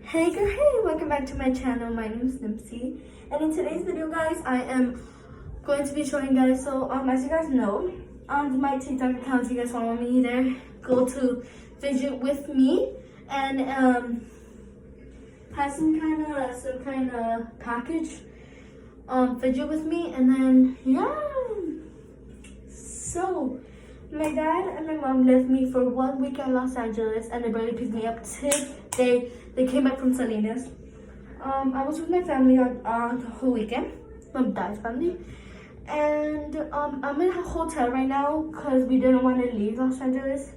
Hey girl, hey, welcome back to my channel. My name is Nimsy, and in today's video, guys, I am going to be showing you guys. So, as you guys know, on my TikTok account, if you guys follow me there, go to Fidget with me, and have some kind of package. Fidget with me, and then yeah. So, my dad and my mom left me for 1 week in Los Angeles, and they barely picked me up today. They came back from Salinas. I was with my family on the whole weekend, my dad's family, and I'm in a hotel right now because we didn't want to leave Los Angeles.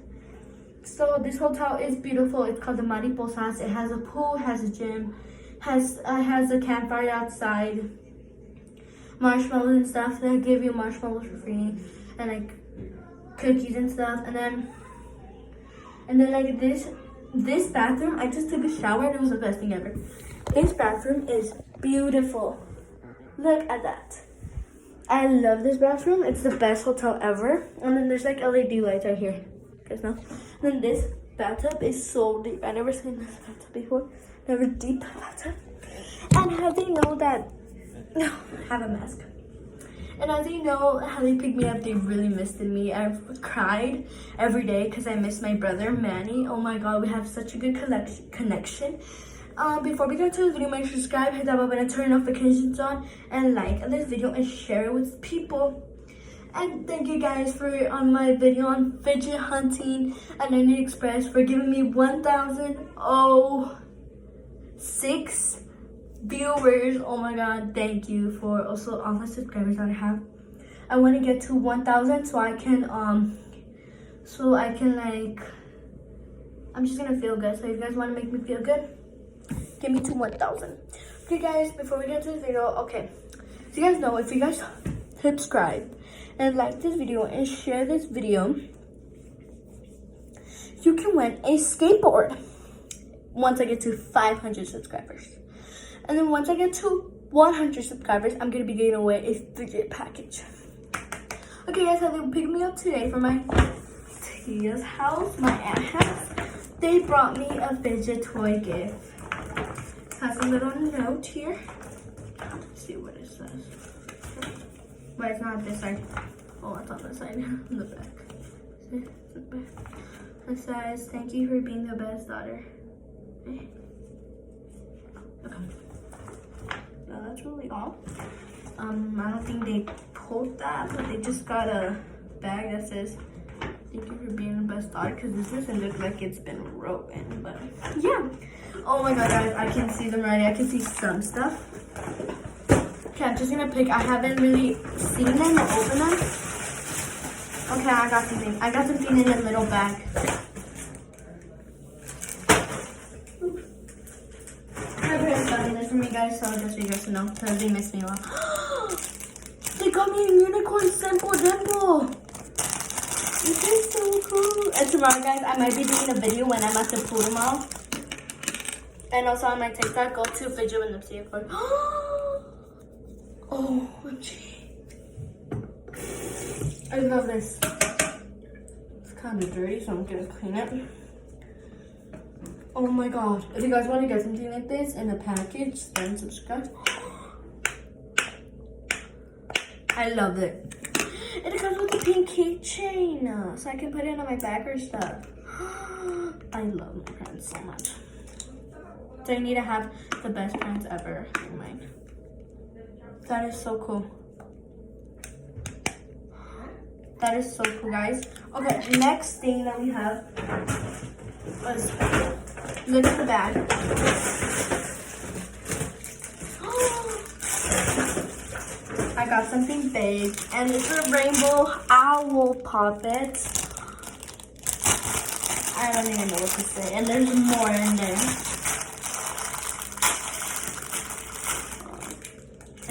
So this hotel is beautiful. It's called the Mariposas. It has a pool, has a gym, has a campfire outside, marshmallows and stuff. They give you marshmallows for free, and like cookies and stuff. And then like this bathroom, I just took a shower and it was the best thing ever. This bathroom is beautiful. Look at that. I love this bathroom. It's the best hotel ever. And then there's like LED lights right here. You guys know? And then this bathtub is so deep. I've never seen this bathtub before. Never deep bathtub. And how do you know that? No, I have a mask. And as you know, how they picked me up, they really missed me. I've cried every day because I miss my brother, Manny. Oh my God, we have such a good connection. Before we get to the video, make sure to subscribe, hit that bell button, turn notifications on, and like this video and share it with people. And thank you guys for on my video on fidget hunting and Indian Express for giving me 1,006 viewers. Oh my God, thank you for also all the subscribers that I have. I want to get to 1,000 so I can like, I'm just gonna feel good. So if you guys want to make me feel good, get me to 1,000. Okay guys, before we get to the video, okay, so you guys know, if you guys subscribe and like this video and share this video, you can win a skateboard once I get to 500 subscribers. And then once I get to 100 subscribers, I'm going to be giving away a fidget package. Okay guys, so they picked me up today from my tia's house, my aunt's house. They brought me a fidget toy gift. It has a little note here. Let's see what it says. But it's not this side. Oh, it's on this side, in the back. See? The back. It says, thank you for being the best daughter. Okay. No, that's really all. I don't think they pulled that, but they just got a bag that says thank you for being the best daughter, because this doesn't look like it's been written, but yeah. Oh my God, guys, I can see them already. I can see some stuff. Okay, I'm just gonna pick. I haven't really seen them or opened them. Okay, I got something. I got something in a little bag. My parents got me this for me, guys, so just so you guys to know, because they missed me a lot. They got me a unicorn simple dimple. This is so cool. And tomorrow, guys, I might be doing a video when I'm at the pool tomorrow. And also on my TikTok, go to Fidget with Nipsey, of course. Oh, OMG. I love this. It's kind of dirty, so I'm gonna clean it. Oh my God. If you guys want to get something like this in a package, then subscribe. I love it. And it comes with a pink keychain, so I can put it on my bag or stuff. I love my friends so much. So I need to have the best friends ever in mind. That is so cool. That is so cool, guys. Okay, next thing that we have was, look at the bag. I got something big, and it's a rainbow owl puppet. I don't even know what to say, and there's more in there.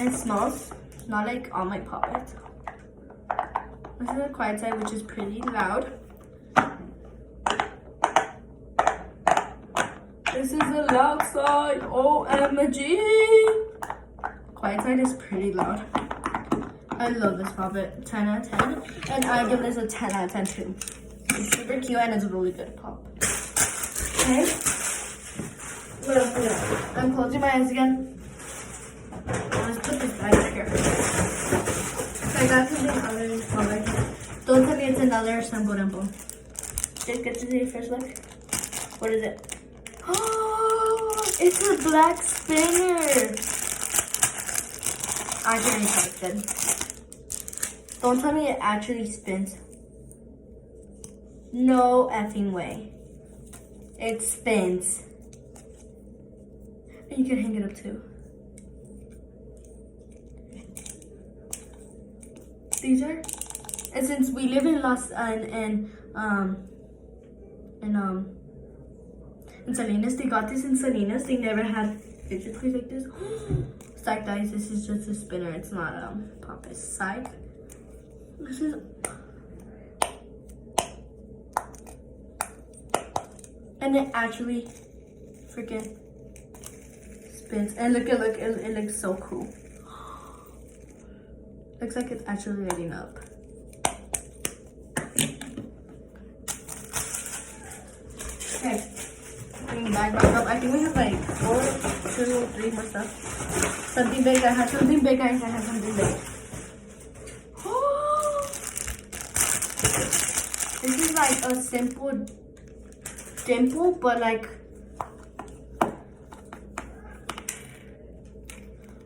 It smells not like all my puppets. This is the quiet side, which is pretty loud. This is the loud side. OMG. Quiet side is pretty loud. I love this puppet. 10 out of 10. And I give this a 10 out of 10 too. It's super cute and it's a really good pop. Okay. I'm closing my eyes again. Let's put this right here. So I got something other than color. Don't tell me it's another Sambo Dumbo. Just get to see the first look. What is it? Oh, it's a black spinner. I can excited. Don't tell me it actually spins. No effing way. It spins. And you can hang it up too. These are, and since we live in in Salinas, they got this in Salinas. They never had fidget toys like this. Psych, guys, this is just a spinner. It's not a pop. It's psych. This is, and it actually freaking spins. And look, it looks so cool. Looks like it's actually lighting up. Okay, bring back up. I think we have like 4, 2, 3 more stuff. Something big. I have something big, guys. I have something big. This is like a simple dimple, but like,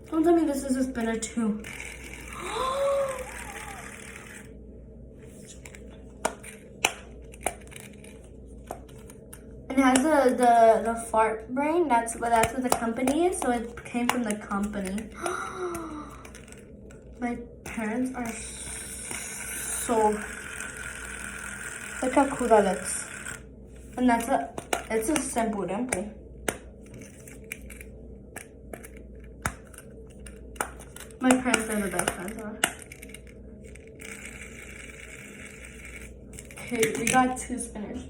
don't tell me this is a spinner too. It has the fart brain. That's what the company is. So it came from the company. My parents are so. Look how cool that looks. And it's a simple dimple. My parents are the best friends ever. Okay, we got 2 spinners.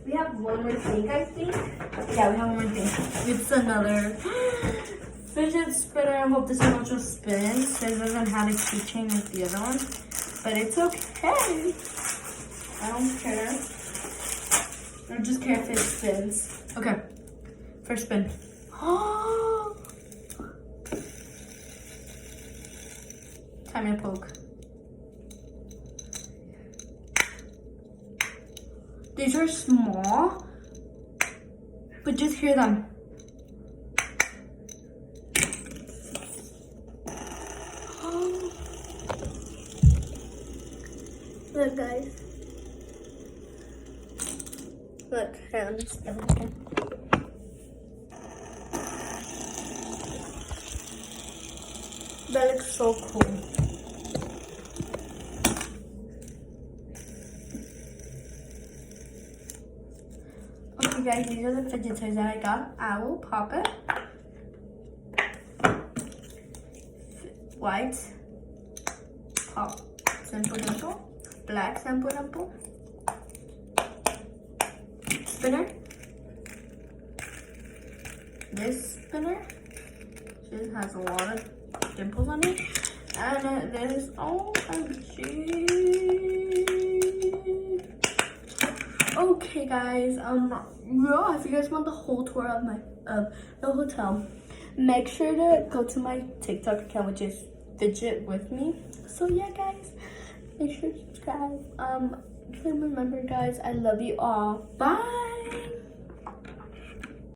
We have one more thing, I think. Yeah, we have one more thing. It's another fidget spinner. I hope this one also spins. It doesn't have a keychain like the other one. But it's okay. I don't care. I just care if it spins. Okay. First spin. Time to poke. These are small, but just hear them. Look, guys. Look, hands. That looks so cool. Okay, guys, these are the fidget toys that I got. I will pop it. White. Pop. Simple dimple. Black simple dimple. Spinner. This spinner. It has a lot of dimples on it. And this, OMG. Okay, guys. Yeah, if you guys want the whole tour of the hotel, make sure to go to my TikTok account, which is Fidget with me. So yeah, guys, make sure to subscribe. Remember, guys, I love you all. Bye.